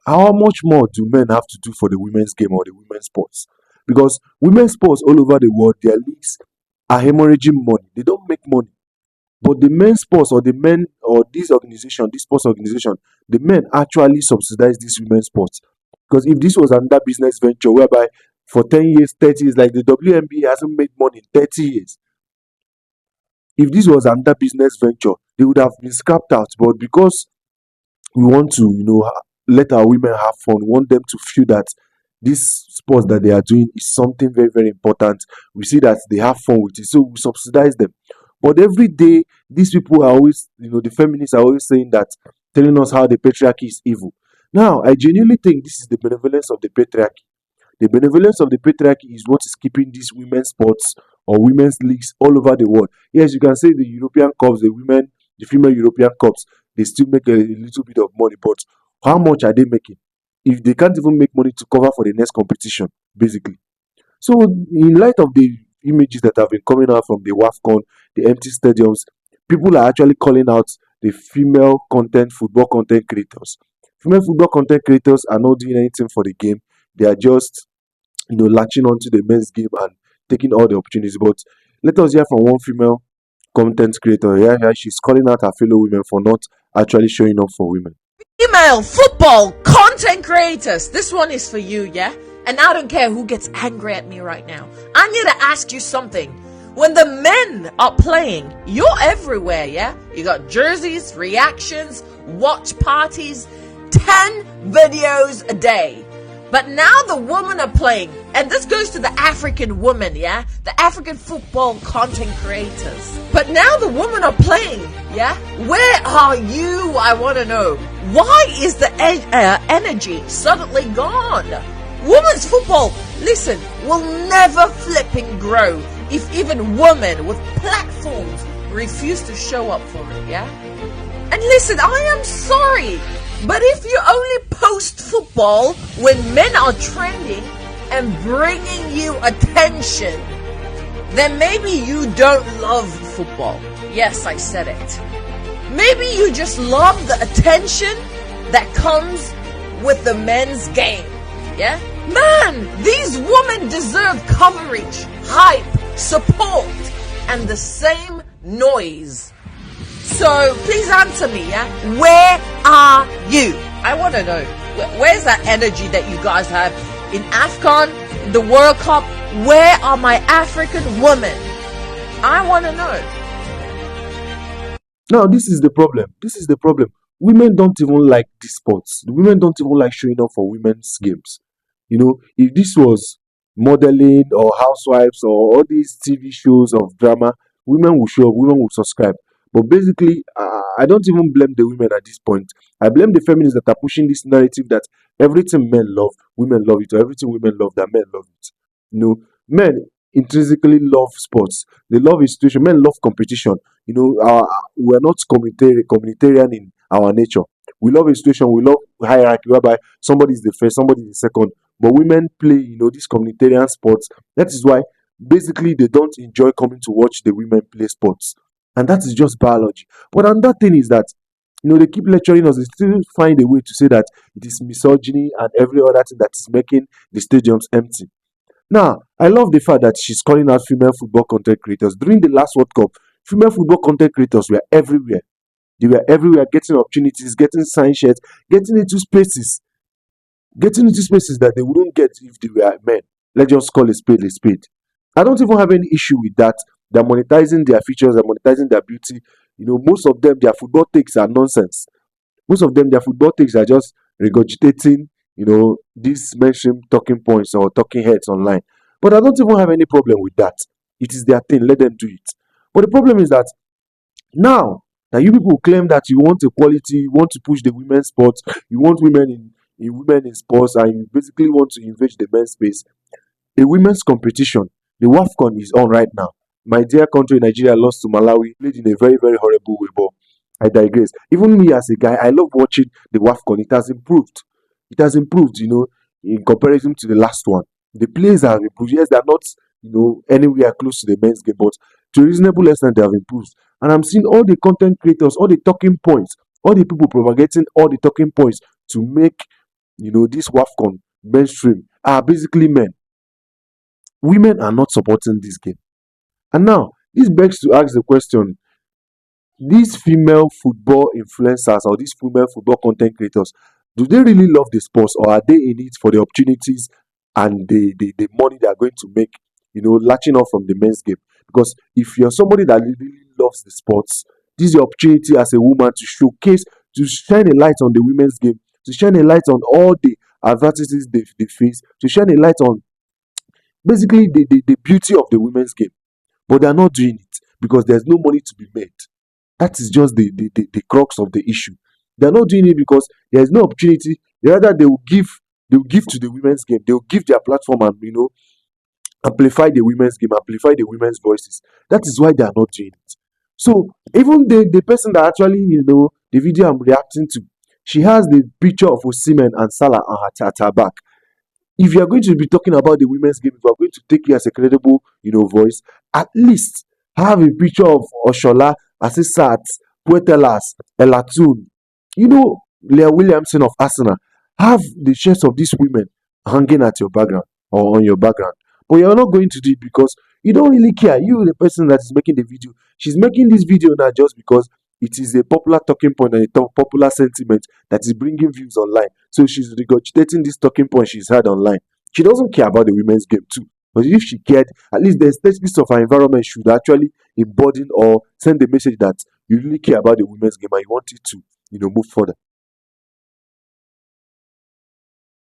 how much more do men have to do for the women's game or the women's sports? Because women's sports all over the world, their leagues are hemorrhaging money. They don't make money. But the men's sports or the men or this organization, this sports organization, the men actually subsidize this women's sports. Because if this was another business venture whereby for 10 years, 30 years, like the WNBA hasn't made money in 30 years, if this was another business venture, they would have been scrapped out. But because we want to, let our women have fun, we want them to feel that this sport that they are doing is something very, very important. We see that they have fun with it, so we subsidize them. But every day, these people are always, the feminists are always saying that, telling us how the patriarchy is evil. Now, I genuinely think this is the benevolence of the patriarchy. The benevolence of the patriarchy is what is keeping these women's sports or women's leagues all over the world. Yes, you can say the European Cups, the female European Cups, they still make a little bit of money, but how much are they making? If they can't even make money to cover for the next competition, basically. So, in light of the images that have been coming out from the WAFCON, the empty stadiums, people are actually calling out the female football content creators. Female football content creators are not doing anything for the game. They are just, latching onto the men's game and taking all the opportunities. But let us hear from one female content creator. Yeah, she's calling out her fellow women for not actually showing up for women. Female football content creators, this one is for you, yeah? And I don't care who gets angry at me right now. I need to ask you something. When the men are playing, you're everywhere, yeah? You got jerseys, reactions, watch parties, 10 videos a day. But now the women are playing, and this goes to the African women, yeah? The African football content creators. But now the women are playing, yeah? Where are you? I want to know. Why is the energy suddenly gone? Women's football, listen, will never flipping grow if even women with platforms refuse to show up for it, yeah? And listen, I am sorry, but if you only post football when men are trending and bringing you attention, then maybe you don't love football. Yes, I said it. Maybe you just love the attention that comes with the men's game. Yeah? Man, these women deserve coverage, hype, support, and the same noise. So please answer me, yeah? Where are you? I want to know. Where's that energy that you guys have in AFCON, the World Cup? Where are my African women? I want to know. Now, this is the problem. Women don't even like these sports. The women don't even like showing up for women's games. If this was modeling or housewives or all these TV shows of drama, women will show up, women will subscribe. But basically, I don't even blame the women at this point. I blame the feminists that are pushing this narrative that everything men love, women love it, or everything women love, that men love it. Men intrinsically love sports. They love institution. Men love competition. We're not communitarian in our nature. We love institution. We love hierarchy, whereby somebody is the first, somebody is the second. But women play, these communitarian sports. That is why basically they don't enjoy coming to watch the women play sports. And that is just biology. But another thing is that, they keep lecturing us. They still find a way to say that it is misogyny and every other thing that is making the stadiums empty. Now, I love the fact that she's calling out female football content creators. During the last World Cup, female football content creators were everywhere. They were everywhere, getting opportunities, getting signed shirts, getting into spaces that they wouldn't get if they were men. Let's just call a spade a spade. I don't even have any issue with that. They're monetizing their features, they're monetizing their beauty. Most of them, their football takes are nonsense. Most of them, their football takes are just regurgitating, these mainstream talking points or talking heads online. But I don't even have any problem with that. It is their thing, let them do it. But the problem is that now that you people claim that you want equality, you want to push the women's sports, you want women in sports, and you basically want to invade the men's space, a women's competition, the WAFCON, is on right now. My dear country, Nigeria, lost to Malawi, played in a very, very horrible way, but I digress. Even me as a guy, I love watching the WAFCON. It has improved. In comparison to the last one. The players have improved. Yes, they're not, anywhere close to the men's game, but to a reasonable extent, they have improved. And I'm seeing all the content creators, all the talking points, all the people propagating all the talking points to make this WAFCON mainstream are basically men. Women are not supporting this game. And now, this begs to ask the question, these female football influencers or these female football content creators, do they really love the sports, or are they in it for the opportunities and the money they are going to make, latching off from the men's game? Because if you're somebody that really loves the sports, this is your opportunity as a woman to showcase, to shine a light on the women's game, to shine a light on all the adversities they face, to shine a light on basically the beauty of the women's game. But they're not doing it because there's no money to be made. That is just the crux of the issue. They're not doing it because there's no opportunity. Rather, they will give to the women's game. They will give their platform and amplify the women's game, amplify the women's voices. That is why they are not doing it. So even the person that actually, the video I'm reacting to, she has the picture of Osimhen and Salah on her back. If you are going to be talking about the women's game, if you are going to take it as a credible, voice, at least have a picture of Oshola, Asisat, Puetelas, Elatun, Leah Williamson of Arsenal. Have the shares of these women hanging at your background or on your background. But you're not going to do it because you don't really care. You, the person that is making the video, she's making this video now just because it is a popular talking point and a popular sentiment that is bringing views online. So she's regurgitating this talking point she's had online. She doesn't care about the women's game too. But if she cared, at least the aesthetics of her environment should actually embody or send the message that you really care about the women's game and you want it to, move further.